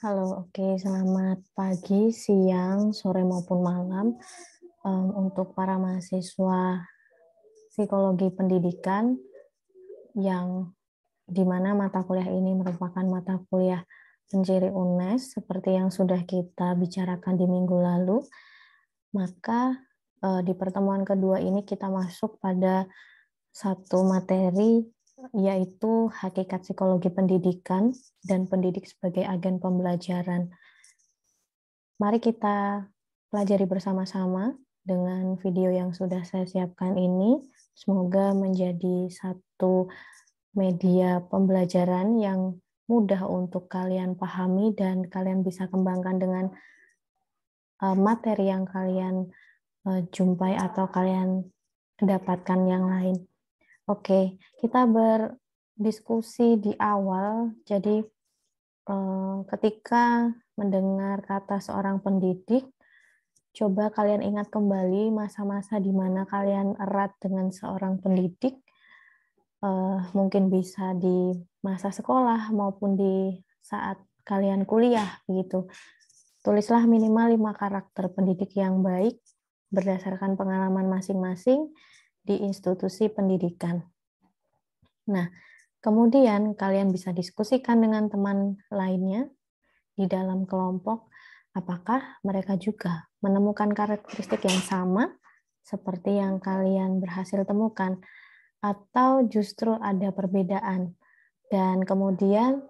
Halo, oke, selamat pagi, siang, sore maupun malam. Untuk para mahasiswa psikologi pendidikan yang di mana mata kuliah ini merupakan mata kuliah penciri UNES seperti yang sudah kita bicarakan di minggu lalu, maka di pertemuan kedua ini kita masuk pada satu materi yaitu hakikat psikologi pendidikan dan pendidik sebagai agen pembelajaran. Mari kita pelajari bersama-sama dengan video yang sudah saya siapkan ini. Semoga menjadi satu media pembelajaran yang mudah untuk kalian pahami dan kalian bisa kembangkan dengan materi yang kalian jumpai atau kalian dapatkan yang lain. Oke, kita berdiskusi di awal. Jadi ketika mendengar kata seorang pendidik, coba kalian ingat kembali masa-masa di mana kalian erat dengan seorang pendidik, mungkin bisa di masa sekolah maupun di saat kalian kuliah, begitu. Tulislah minimal 5 karakter pendidik yang baik berdasarkan pengalaman masing-masing di institusi pendidikan. Nah, kemudian kalian bisa diskusikan dengan teman lainnya di dalam kelompok, apakah mereka juga menemukan karakteristik yang sama seperti yang kalian berhasil temukan, atau justru ada perbedaan. Dan kemudian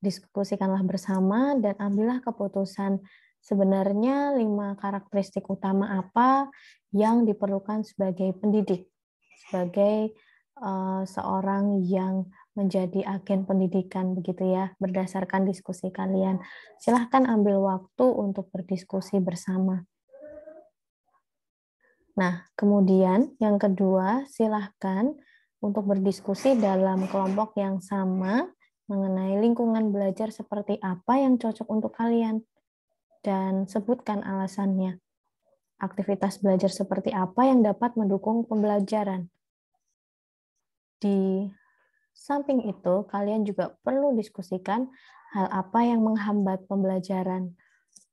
diskusikanlah bersama dan ambillah keputusan sebenarnya 5 karakteristik utama apa yang diperlukan sebagai pendidik, sebagai seorang yang menjadi agen pendidikan, begitu ya, berdasarkan diskusi kalian. Silahkan ambil waktu untuk berdiskusi bersama. Nah, kemudian yang kedua, silahkan untuk berdiskusi dalam kelompok yang sama mengenai lingkungan belajar seperti apa yang cocok untuk kalian, dan sebutkan alasannya. Aktivitas belajar seperti apa yang dapat mendukung pembelajaran. Di samping itu, kalian juga perlu diskusikan hal apa yang menghambat pembelajaran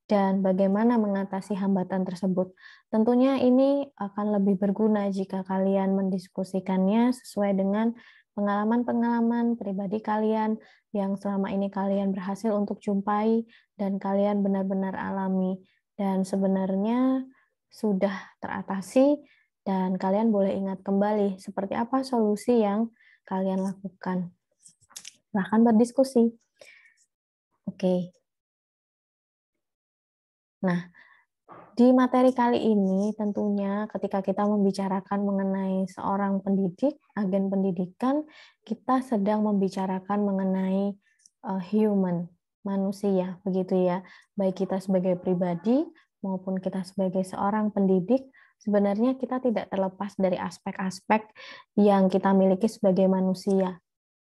dan bagaimana mengatasi hambatan tersebut. Tentunya ini akan lebih berguna jika kalian mendiskusikannya sesuai dengan pengalaman-pengalaman pribadi kalian yang selama ini kalian berhasil untuk jumpai dan kalian benar-benar alami dan sebenarnya sudah teratasi, dan kalian boleh ingat kembali seperti apa solusi yang kalian lakukan. Silahkan berdiskusi. Oke. Nah, di materi kali ini tentunya ketika kita membicarakan mengenai seorang pendidik, agen pendidikan, kita sedang membicarakan mengenai human, manusia, begitu ya. Baik kita sebagai pribadi maupun kita sebagai seorang pendidik, sebenarnya kita tidak terlepas dari aspek-aspek yang kita miliki sebagai manusia.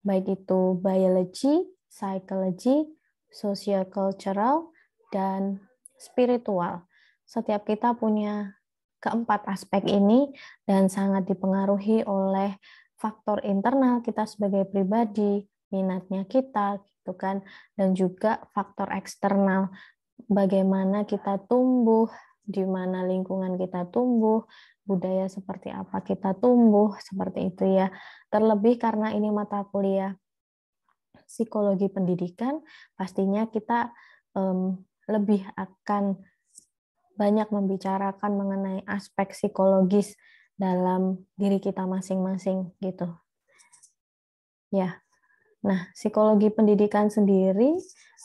Baik itu biology, psychology, sociocultural, dan spiritual. Setiap kita punya keempat aspek ini dan sangat dipengaruhi oleh faktor internal kita sebagai pribadi, minatnya kita, gitu kan, dan juga faktor eksternal, bagaimana kita tumbuh, di mana lingkungan kita tumbuh, budaya seperti apa kita tumbuh, seperti itu ya. Terlebih karena ini mata kuliah psikologi pendidikan, pastinya kita lebih akan banyak membicarakan mengenai aspek psikologis dalam diri kita masing-masing gitu. Ya. Nah, psikologi pendidikan sendiri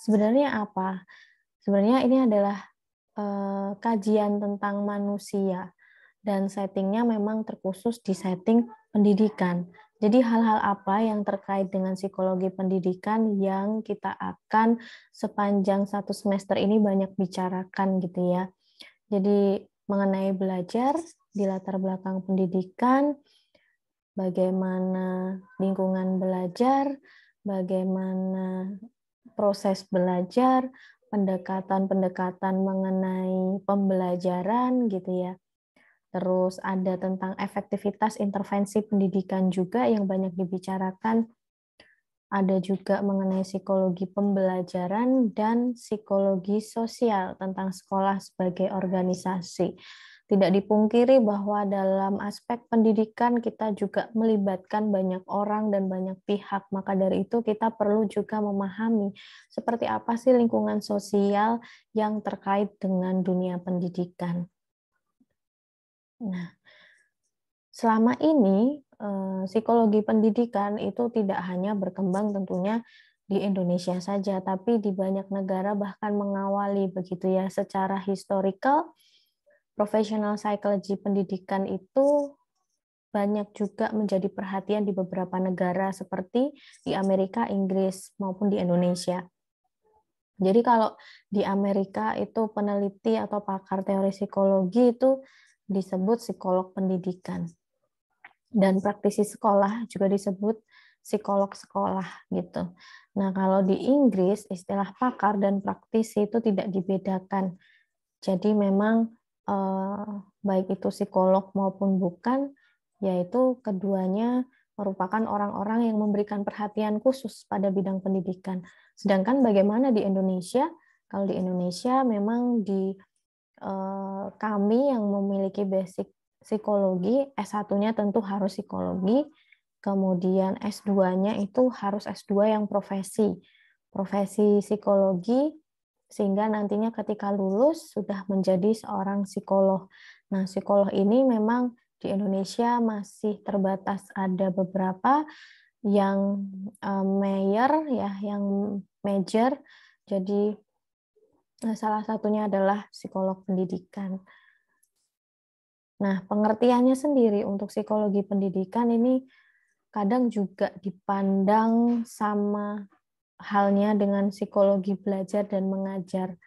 sebenarnya apa? Sebenarnya ini adalah kajian tentang manusia dan settingnya memang terkhusus di setting pendidikan. Jadi hal-hal apa yang terkait dengan psikologi pendidikan yang kita akan sepanjang satu semester ini banyak bicarakan gitu ya. Jadi mengenai belajar di latar belakang pendidikan, bagaimana lingkungan belajar, bagaimana proses belajar, pendekatan-pendekatan mengenai pembelajaran gitu ya. Terus ada tentang efektivitas intervensi pendidikan juga yang banyak dibicarakan. ada juga mengenai psikologi pembelajaran dan psikologi sosial tentang sekolah sebagai organisasi. Tidak dipungkiri bahwa dalam aspek pendidikan kita juga melibatkan banyak orang dan banyak pihak. Maka dari itu kita perlu juga memahami seperti apa sih lingkungan sosial yang terkait dengan dunia pendidikan. Nah, selama ini psikologi pendidikan itu tidak hanya berkembang tentunya di Indonesia saja, tapi di banyak negara bahkan mengawali begitu ya secara historical. Professional psychology pendidikan itu banyak juga menjadi perhatian di beberapa negara seperti di Amerika, Inggris, maupun di Indonesia. Jadi kalau di Amerika itu peneliti atau pakar teori psikologi itu disebut psikolog pendidikan. Dan praktisi sekolah juga disebut psikolog sekolah gitu. Nah, kalau di Inggris istilah pakar dan praktisi itu tidak dibedakan. Jadi memang baik itu psikolog maupun bukan, yaitu keduanya merupakan orang-orang yang memberikan perhatian khusus pada bidang pendidikan. Sedangkan bagaimana di Indonesia? Kalau di Indonesia memang di kami yang memiliki basic psikologi, S1-nya tentu harus psikologi, kemudian S2-nya itu harus S2 yang profesi psikologi, sehingga nantinya ketika lulus sudah menjadi seorang psikolog. Nah, psikolog ini memang di Indonesia masih terbatas, ada beberapa yang major ya, yang major. Jadi salah satunya adalah psikolog pendidikan. Nah, pengertiannya sendiri untuk psikologi pendidikan ini kadang juga dipandang sama halnya dengan psikologi belajar dan mengajar.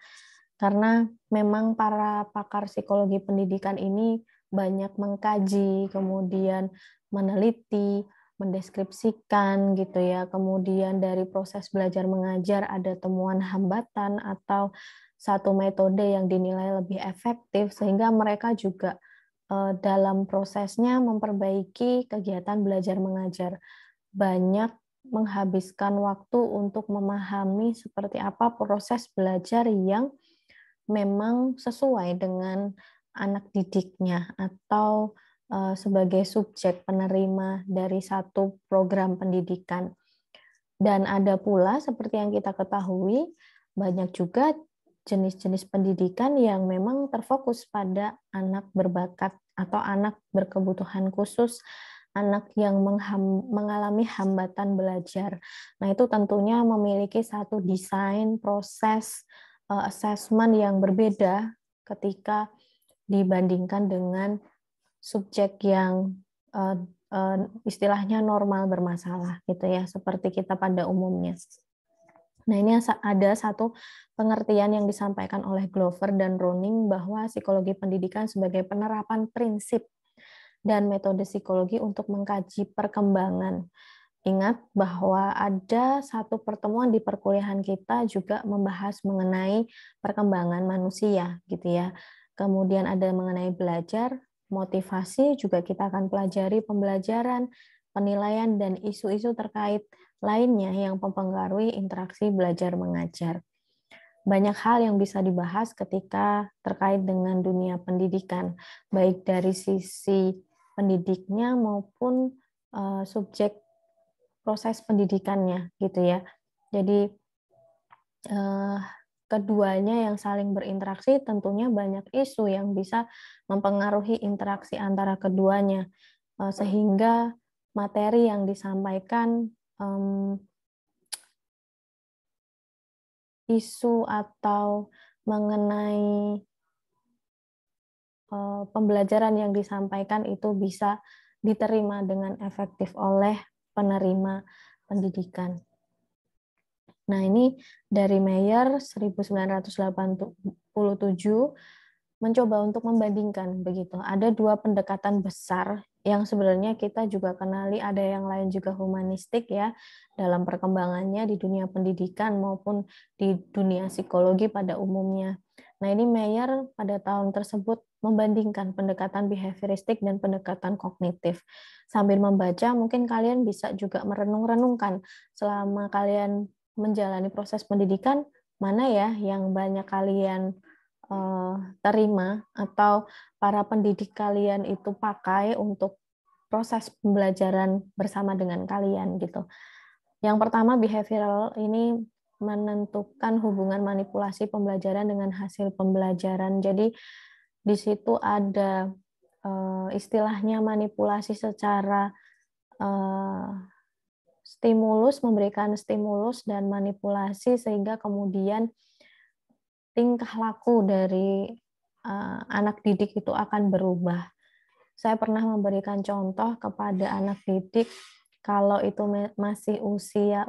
Karena memang para pakar psikologi pendidikan ini banyak mengkaji, kemudian meneliti, mendeskripsikan gitu ya. Kemudian dari proses belajar mengajar ada temuan hambatan atau satu metode yang dinilai lebih efektif, sehingga mereka juga dalam prosesnya memperbaiki kegiatan belajar mengajar. Banyak menghabiskan waktu untuk memahami seperti apa proses belajar yang memang sesuai dengan anak didiknya atau sebagai subjek penerima dari satu program pendidikan. Dan ada pula seperti yang kita ketahui, banyak juga jenis-jenis pendidikan yang memang terfokus pada anak berbakat atau anak berkebutuhan khusus, anak yang mengalami hambatan belajar. Nah, itu tentunya memiliki satu desain proses assessment yang berbeda ketika dibandingkan dengan subjek yang istilahnya normal bermasalah gitu ya, seperti kita pada umumnya. Nah, ini ada satu pengertian yang disampaikan oleh Glover dan Roning bahwa psikologi pendidikan sebagai penerapan prinsip dan metode psikologi untuk mengkaji perkembangan. Ingat bahwa ada satu pertemuan di perkuliahan kita juga membahas mengenai perkembangan manusia gitu ya. Kemudian ada mengenai belajar, motivasi, juga kita akan pelajari pembelajaran, penilaian, dan isu-isu terkait lainnya yang mempengaruhi interaksi belajar mengajar. Banyak hal yang bisa dibahas ketika terkait dengan dunia pendidikan, baik dari sisi pendidiknya maupun subjek proses pendidikannya gitu ya. Jadi keduanya yang saling berinteraksi, tentunya banyak isu yang bisa mempengaruhi interaksi antara keduanya, sehingga materi yang disampaikan, isu atau mengenai pembelajaran yang disampaikan itu bisa diterima dengan efektif oleh penerima pendidikan. Nah, ini dari Mayer 1987 mencoba untuk membandingkan begitu. Ada dua pendekatan besar yang sebenarnya kita juga kenali, ada yang lain juga humanistik ya dalam perkembangannya di dunia pendidikan maupun di dunia psikologi pada umumnya. Nah, ini Meyer pada tahun tersebut membandingkan pendekatan behavioristik dan pendekatan kognitif. Sambil membaca, mungkin kalian bisa juga merenung-renungkan selama kalian menjalani proses pendidikan, mana ya yang banyak kalian terima atau para pendidik kalian itu pakai untuk proses pembelajaran bersama dengan kalian gitu. Yang pertama, behavioral ini menentukan hubungan manipulasi pembelajaran dengan hasil pembelajaran. Jadi di situ ada istilahnya manipulasi secara stimulus, memberikan stimulus dan manipulasi sehingga kemudian tingkah laku dari anak didik itu akan berubah. Saya pernah memberikan contoh kepada anak didik kalau itu masih usia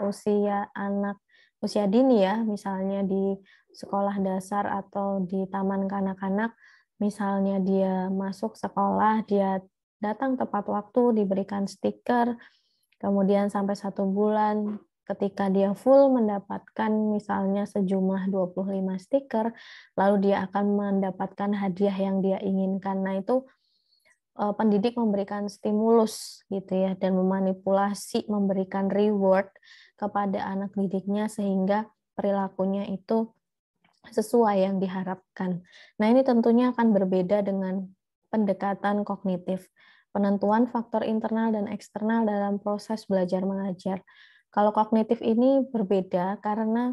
anak usia dini ya, misalnya di sekolah dasar atau di taman kanak-kanak, misalnya dia masuk sekolah, dia datang tepat waktu, diberikan stiker, kemudian sampai 1 bulan, ketika dia full mendapatkan misalnya sejumlah 25 stiker, lalu dia akan mendapatkan hadiah yang dia inginkan. Nah, itu pendidik memberikan stimulus gitu ya dan memanipulasi memberikan reward kepada anak didiknya sehingga perilakunya itu sesuai yang diharapkan. Nah, ini tentunya akan berbeda dengan pendekatan kognitif, penentuan faktor internal dan eksternal dalam proses belajar mengajar. Kalau kognitif ini berbeda karena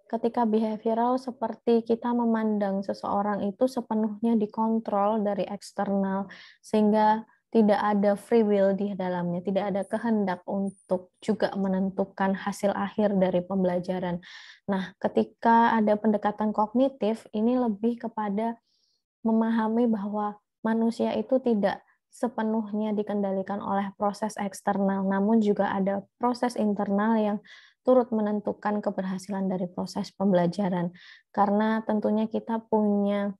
ketika behavioral seperti kita memandang seseorang itu sepenuhnya dikontrol dari eksternal, sehingga tidak ada free will di dalamnya, tidak ada kehendak untuk juga menentukan hasil akhir dari pembelajaran. Nah, ketika ada pendekatan kognitif, ini lebih kepada memahami bahwa manusia itu tidak sepenuhnya dikendalikan oleh proses eksternal, namun juga ada proses internal yang turut menentukan keberhasilan dari proses pembelajaran. Karena tentunya kita punya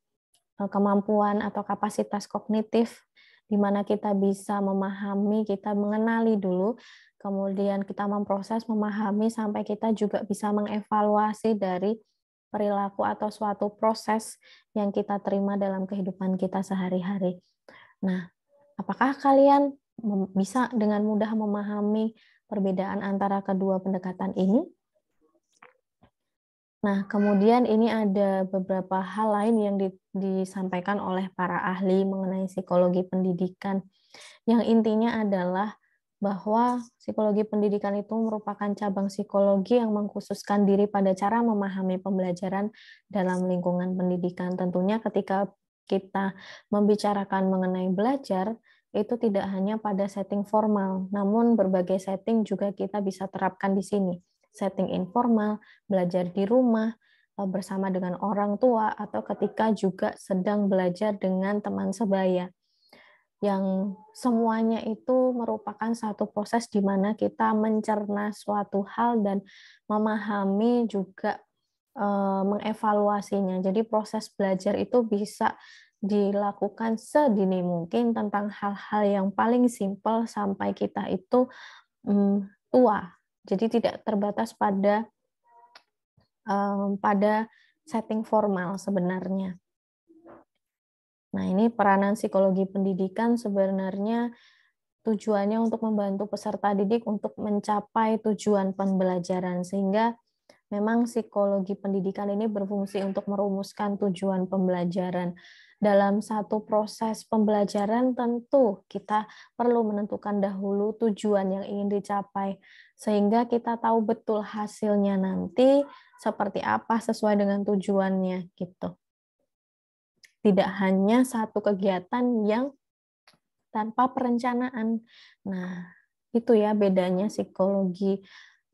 kemampuan atau kapasitas kognitif di mana kita bisa memahami, kita mengenali dulu, kemudian kita memproses, memahami, sampai kita juga bisa mengevaluasi dari perilaku atau suatu proses yang kita terima dalam kehidupan kita sehari-hari. Nah, apakah kalian bisa dengan mudah memahami perbedaan antara kedua pendekatan ini? Nah, kemudian ini ada beberapa hal lain yang disampaikan oleh para ahli mengenai psikologi pendidikan, yang intinya adalah bahwa psikologi pendidikan itu merupakan cabang psikologi yang mengkhususkan diri pada cara memahami pembelajaran dalam lingkungan pendidikan. Tentunya ketika kita membicarakan mengenai belajar, itu tidak hanya pada setting formal, namun berbagai setting juga kita bisa terapkan di sini. Setting informal, belajar di rumah, bersama dengan orang tua, atau ketika juga sedang belajar dengan teman sebaya. Yang semuanya itu merupakan satu proses di mana kita mencerna suatu hal dan memahami juga mengevaluasinya. Jadi proses belajar itu bisa dilakukan sedini mungkin tentang hal-hal yang paling simpel sampai kita itu tua. Jadi tidak terbatas pada setting formal sebenarnya. Nah, ini peranan psikologi pendidikan sebenarnya tujuannya untuk membantu peserta didik untuk mencapai tujuan pembelajaran, sehingga memang psikologi pendidikan ini berfungsi untuk merumuskan tujuan pembelajaran. Dalam satu proses pembelajaran tentu kita perlu menentukan dahulu tujuan yang ingin dicapai, sehingga kita tahu betul hasilnya nanti seperti apa sesuai dengan tujuannya gitu. Tidak hanya satu kegiatan yang tanpa perencanaan. Nah, itu ya bedanya psikologi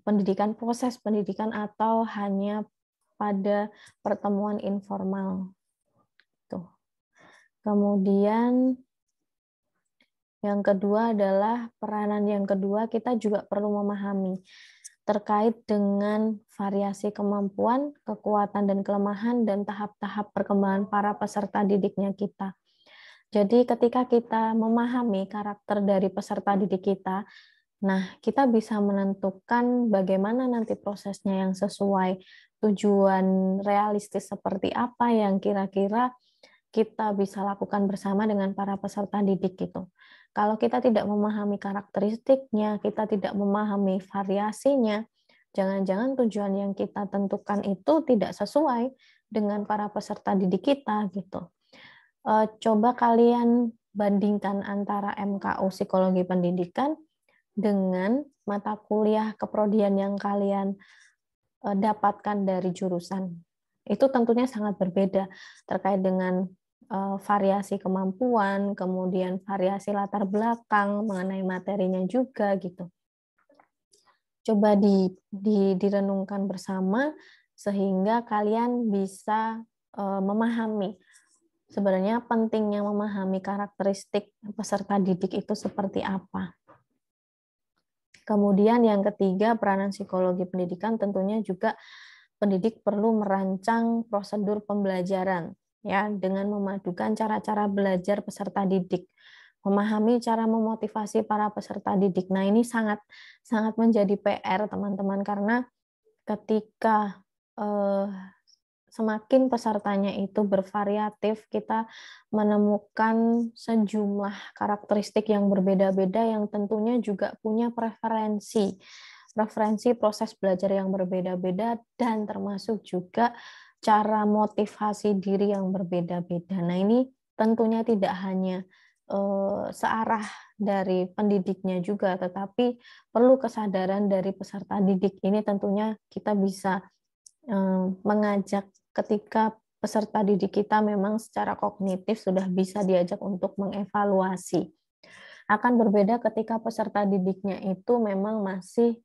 pendidikan, proses pendidikan atau hanya pada pertemuan informal. Tuh. Kemudian yang kedua adalah peranan yang kedua, kita juga perlu memahami terkait dengan variasi kemampuan, kekuatan dan kelemahan, dan tahap-tahap perkembangan para peserta didiknya kita. Jadi ketika kita memahami karakter dari peserta didik kita, nah kita bisa menentukan bagaimana nanti prosesnya yang sesuai, tujuan realistis seperti apa yang kira-kira kita bisa lakukan bersama dengan para peserta didik gitu. Kalau kita tidak memahami karakteristiknya, kita tidak memahami variasinya, jangan-jangan tujuan yang kita tentukan itu tidak sesuai dengan para peserta didik kita gitu. Coba kalian bandingkan antara MKU Psikologi Pendidikan dengan mata kuliah keprodian yang kalian dapatkan dari jurusan. Itu tentunya sangat berbeda terkait dengan variasi kemampuan, kemudian variasi latar belakang mengenai materinya juga gitu. Coba direnungkan bersama sehingga kalian bisa memahami sebenarnya pentingnya memahami karakteristik peserta didik itu seperti apa. Kemudian yang ketiga, peranan psikologi pendidikan tentunya juga pendidik perlu merancang prosedur pembelajaran ya dengan memadukan cara-cara belajar peserta didik, memahami cara memotivasi para peserta didik. Nah, ini sangat menjadi PR teman-teman karena ketika semakin pesertanya itu bervariatif, kita menemukan sejumlah karakteristik yang berbeda-beda yang tentunya juga punya preferensi proses belajar yang berbeda-beda dan termasuk juga cara motivasi diri yang berbeda-beda. Nah, ini tentunya tidak hanya searah dari pendidiknya juga, tetapi perlu kesadaran dari peserta didik. Ini tentunya kita bisa mengajak ketika peserta didik kita memang secara kognitif sudah bisa diajak untuk mengevaluasi. Akan berbeda ketika peserta didiknya itu memang masih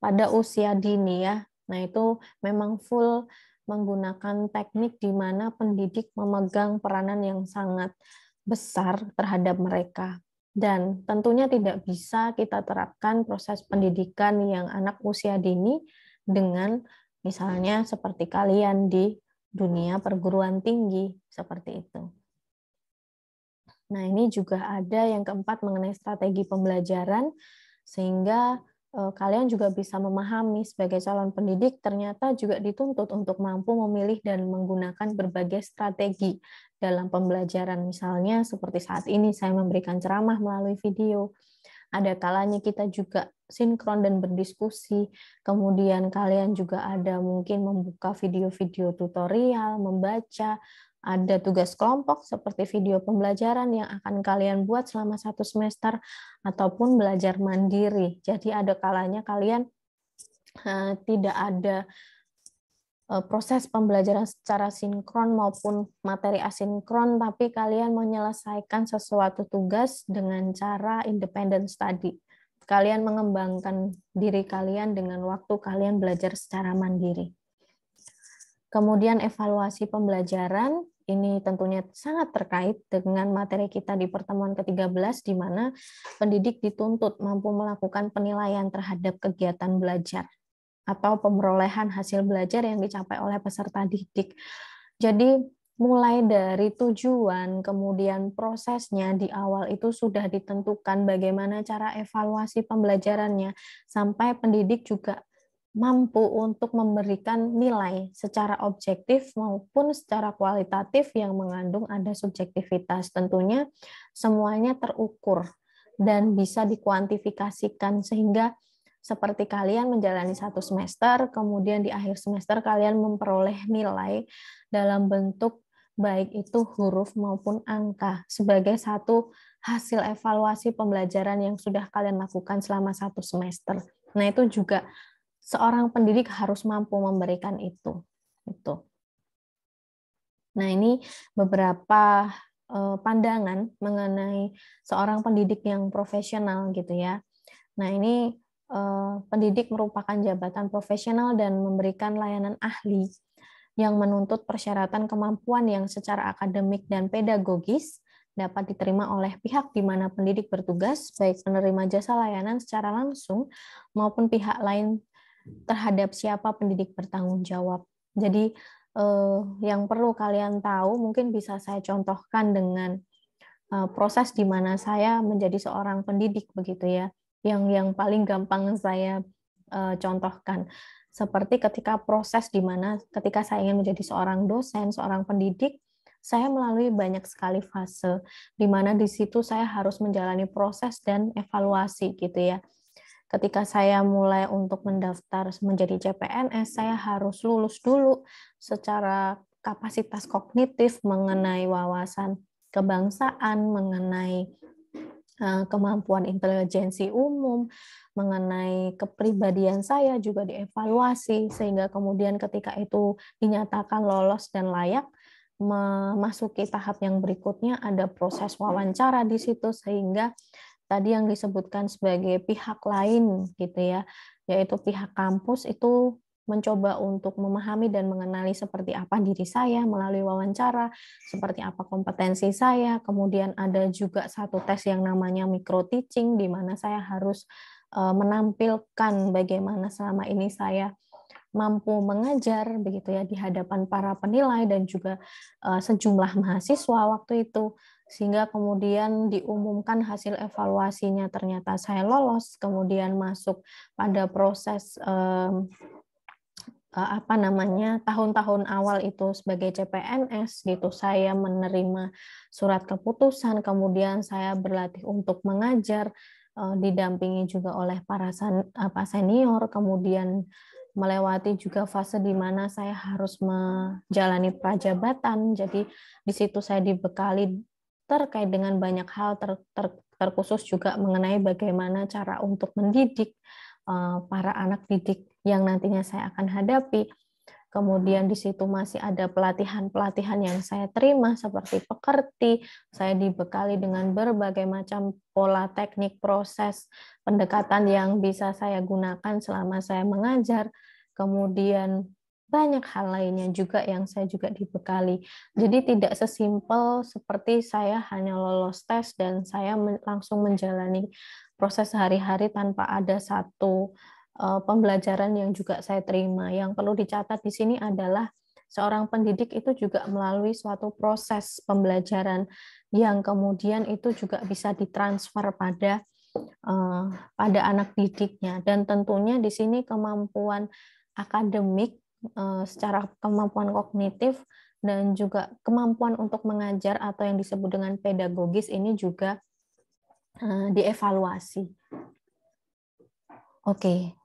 pada usia dini ya. Nah, itu memang full menggunakan teknik di mana pendidik memegang peranan yang sangat besar terhadap mereka. Dan tentunya tidak bisa kita terapkan proses pendidikan yang anak usia dini dengan misalnya seperti kalian di dunia perguruan tinggi, seperti itu. Nah, ini juga ada yang keempat mengenai strategi pembelajaran, sehingga kalian juga bisa memahami sebagai calon pendidik ternyata juga dituntut untuk mampu memilih dan menggunakan berbagai strategi dalam pembelajaran. Misalnya seperti saat ini saya memberikan ceramah melalui video, ada kalanya kita juga sinkron dan berdiskusi, kemudian kalian juga ada mungkin membuka video-video tutorial, membaca, ada tugas kelompok seperti video pembelajaran yang akan kalian buat selama 1 semester, ataupun belajar mandiri. Jadi ada kalanya kalian tidak ada proses pembelajaran secara sinkron maupun materi asinkron, tapi kalian menyelesaikan sesuatu tugas dengan cara independent study. Kalian mengembangkan diri kalian dengan waktu kalian belajar secara mandiri. Kemudian evaluasi pembelajaran, ini tentunya sangat terkait dengan materi kita di pertemuan ke-13, di mana pendidik dituntut mampu melakukan penilaian terhadap kegiatan belajar atau pemerolehan hasil belajar yang dicapai oleh peserta didik. Jadi mulai dari tujuan, kemudian prosesnya di awal itu sudah ditentukan bagaimana cara evaluasi pembelajarannya, sampai pendidik juga mampu untuk memberikan nilai secara objektif maupun secara kualitatif yang mengandung ada subjektivitas. Tentunya semuanya terukur dan bisa dikuantifikasikan sehingga seperti kalian menjalani 1 semester, kemudian di akhir semester kalian memperoleh nilai dalam bentuk baik itu huruf maupun angka sebagai satu hasil evaluasi pembelajaran yang sudah kalian lakukan selama 1 semester. Nah, itu juga seorang pendidik harus mampu memberikan itu. Nah, ini beberapa pandangan mengenai seorang pendidik yang profesional gitu ya. Nah, ini pendidik merupakan jabatan profesional dan memberikan layanan ahli yang menuntut persyaratan kemampuan yang secara akademik dan pedagogis dapat diterima oleh pihak di mana pendidik bertugas, baik penerima jasa layanan secara langsung maupun pihak lain terhadap siapa pendidik bertanggung jawab. Jadi yang perlu kalian tahu mungkin bisa saya contohkan dengan proses di mana saya menjadi seorang pendidik begitu ya. Yang paling gampang saya contohkan. Seperti ketika proses di mana ketika saya ingin menjadi seorang dosen, seorang pendidik, saya melalui banyak sekali fase, di mana di situ saya harus menjalani proses dan evaluasi gitu ya. Ketika saya mulai untuk mendaftar menjadi CPNS, saya harus lulus dulu secara kapasitas kognitif mengenai wawasan kebangsaan, mengenai kemampuan intelijensi umum, mengenai kepribadian saya juga dievaluasi, sehingga kemudian ketika itu dinyatakan lolos dan layak, memasuki tahap yang berikutnya ada proses wawancara di situ, sehingga tadi yang disebutkan sebagai pihak lain gitu ya, yaitu pihak kampus itu mencoba untuk memahami dan mengenali seperti apa diri saya melalui wawancara, seperti apa kompetensi saya, kemudian ada juga satu tes yang namanya micro teaching di mana saya harus menampilkan bagaimana selama ini saya mampu mengajar begitu ya di hadapan para penilai dan juga sejumlah mahasiswa waktu itu, sehingga kemudian diumumkan hasil evaluasinya ternyata saya lolos, kemudian masuk pada proses apa namanya tahun-tahun awal itu sebagai CPNS gitu, saya menerima surat keputusan, kemudian saya berlatih untuk mengajar, didampingi juga oleh para senior, kemudian melewati juga fase di mana saya harus menjalani prajabatan. Jadi di situ saya dibekali terkait dengan banyak hal, terkhusus juga mengenai bagaimana cara untuk mendidik para anak didik yang nantinya saya akan hadapi. Kemudian di situ masih ada pelatihan-pelatihan yang saya terima seperti pekerti, saya dibekali dengan berbagai macam pola teknik proses pendekatan yang bisa saya gunakan selama saya mengajar. Kemudian banyak hal lainnya juga yang saya juga dibekali. Jadi tidak sesimpel seperti saya hanya lolos tes dan saya langsung menjalani proses sehari-hari tanpa ada satu pembelajaran yang juga saya terima. Yang perlu dicatat di sini adalah seorang pendidik itu juga melalui suatu proses pembelajaran yang kemudian itu juga bisa ditransfer pada anak didiknya, dan tentunya di sini kemampuan akademik secara kemampuan kognitif dan juga kemampuan untuk mengajar atau yang disebut dengan pedagogis ini juga dievaluasi. Oke,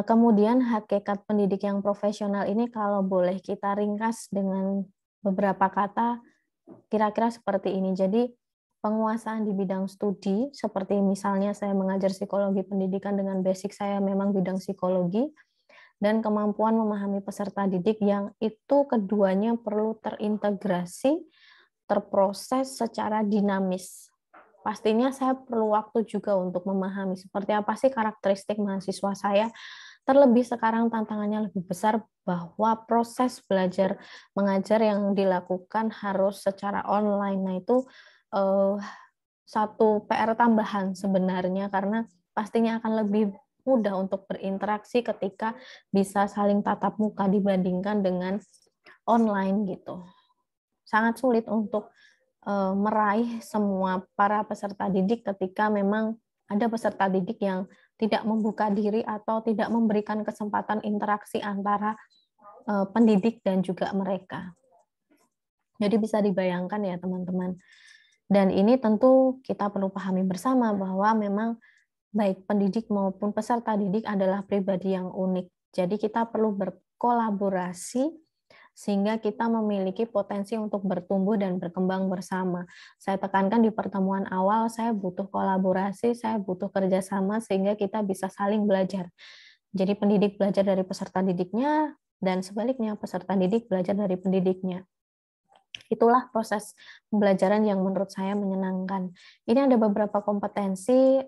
kemudian hakikat pendidik yang profesional ini kalau boleh kita ringkas dengan beberapa kata, kira-kira seperti ini. Jadi, penguasaan di bidang studi, seperti misalnya saya mengajar psikologi pendidikan dengan basic saya memang bidang psikologi, dan kemampuan memahami peserta didik yang itu keduanya perlu terintegrasi, terproses secara dinamis. Pastinya saya perlu waktu juga untuk memahami seperti apa sih karakteristik mahasiswa saya. Terlebih sekarang tantangannya lebih besar bahwa proses belajar mengajar yang dilakukan harus secara online. Nah, itu satu PR tambahan sebenarnya karena pastinya akan lebih mudah untuk berinteraksi ketika bisa saling tatap muka dibandingkan dengan online gitu. Sangat sulit untuk meraih semua para peserta didik ketika memang ada peserta didik yang tidak membuka diri atau tidak memberikan kesempatan interaksi antara pendidik dan juga mereka. Jadi bisa dibayangkan ya teman-teman. Dan ini tentu kita perlu pahami bersama bahwa memang baik pendidik maupun peserta didik adalah pribadi yang unik. Jadi kita perlu berkolaborasi sehingga kita memiliki potensi untuk bertumbuh dan berkembang bersama. Saya tekankan di pertemuan awal, saya butuh kolaborasi, saya butuh kerjasama, sehingga kita bisa saling belajar. Jadi pendidik belajar dari peserta didiknya, dan sebaliknya peserta didik belajar dari pendidiknya. Itulah proses pembelajaran yang menurut saya menyenangkan. Ini ada beberapa kompetensi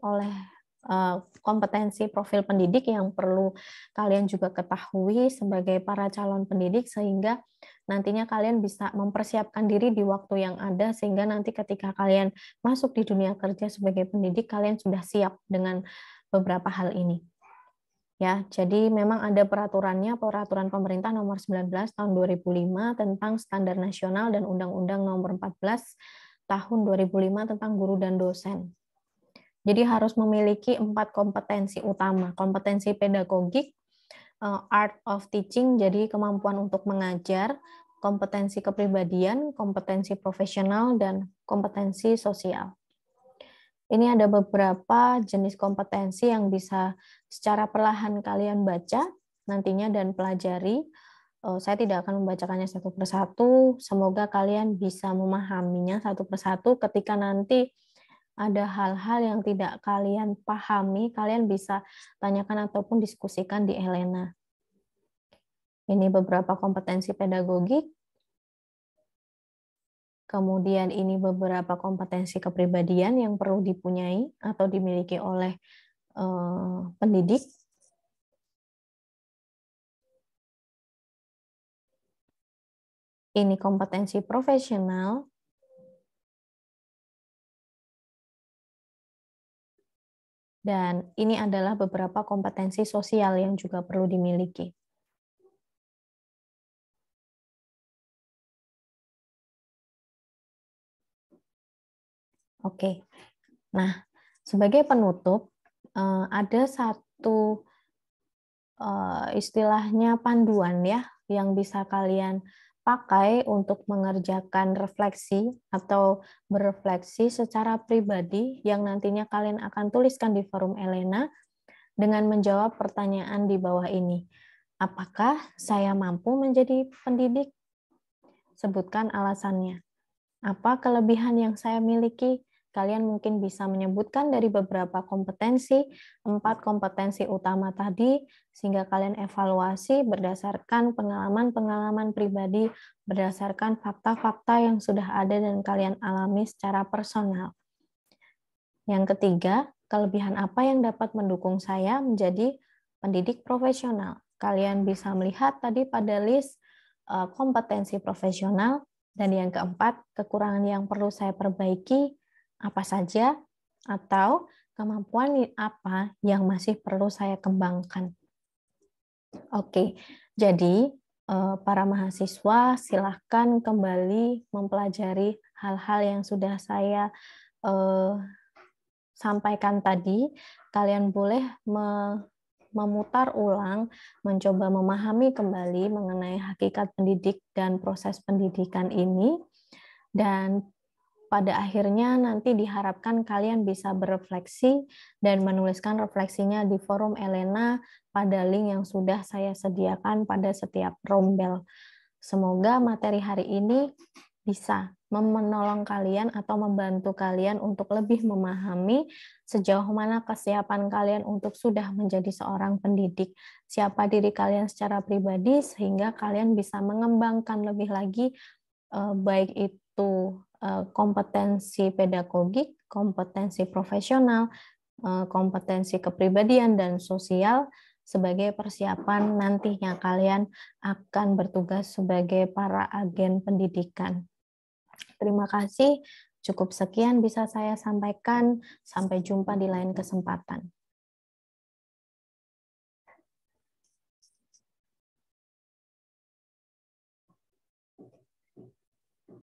profil pendidik yang perlu kalian juga ketahui sebagai para calon pendidik, sehingga nantinya kalian bisa mempersiapkan diri di waktu yang ada, sehingga nanti ketika kalian masuk di dunia kerja sebagai pendidik, kalian sudah siap dengan beberapa hal ini. Ya, jadi memang ada peraturan pemerintah nomor 19 tahun 2005 tentang standar nasional dan Undang-Undang nomor 14 tahun 2005 tentang guru dan dosen. Jadi harus memiliki 4 kompetensi utama. Kompetensi pedagogik, art of teaching, jadi kemampuan untuk mengajar, kompetensi kepribadian, kompetensi profesional, dan kompetensi sosial. Ini ada beberapa jenis kompetensi yang bisa secara perlahan kalian baca nantinya dan pelajari. Saya tidak akan membacakannya satu persatu. Semoga kalian bisa memahaminya satu persatu. Ketika nanti ada hal-hal yang tidak kalian pahami, kalian bisa tanyakan ataupun diskusikan di Elena. Ini beberapa kompetensi pedagogik. Kemudian ini beberapa kompetensi kepribadian yang perlu dipunyai atau dimiliki oleh pendidik. Ini kompetensi profesional. Dan ini adalah beberapa kompetensi sosial yang juga perlu dimiliki. Oke, nah sebagai penutup ada satu istilahnya panduan ya yang bisa kalian pakai untuk mengerjakan refleksi atau berefleksi secara pribadi yang nantinya kalian akan tuliskan di forum Elena dengan menjawab pertanyaan di bawah ini. Apakah saya mampu menjadi pendidik? Sebutkan alasannya. Apa kelebihan yang saya miliki? Kalian mungkin bisa menyebutkan dari beberapa kompetensi, 4 kompetensi utama tadi, sehingga kalian evaluasi berdasarkan pengalaman-pengalaman pribadi, berdasarkan fakta-fakta yang sudah ada dan kalian alami secara personal. Yang ketiga, kelebihan apa yang dapat mendukung saya menjadi pendidik profesional? Kalian bisa melihat tadi pada list kompetensi profesional. Dan yang keempat, kekurangan yang perlu saya perbaiki apa saja, atau kemampuan apa yang masih perlu saya kembangkan. Oke, jadi para mahasiswa silahkan kembali mempelajari hal-hal yang sudah saya sampaikan tadi. Kalian boleh memutar ulang, mencoba memahami kembali mengenai hakikat pendidik dan proses pendidikan ini, dan pada akhirnya nanti diharapkan kalian bisa berefleksi dan menuliskan refleksinya di forum Elena pada link yang sudah saya sediakan pada setiap rombel. Semoga materi hari ini bisa menolong kalian atau membantu kalian untuk lebih memahami sejauh mana kesiapan kalian untuk sudah menjadi seorang pendidik, siapa diri kalian secara pribadi, sehingga kalian bisa mengembangkan lebih lagi baik itu kompetensi pedagogik, kompetensi profesional, kompetensi kepribadian dan sosial sebagai persiapan nantinya kalian akan bertugas sebagai para agen pendidikan. Terima kasih. Cukup sekian bisa saya sampaikan. Sampai jumpa di lain kesempatan.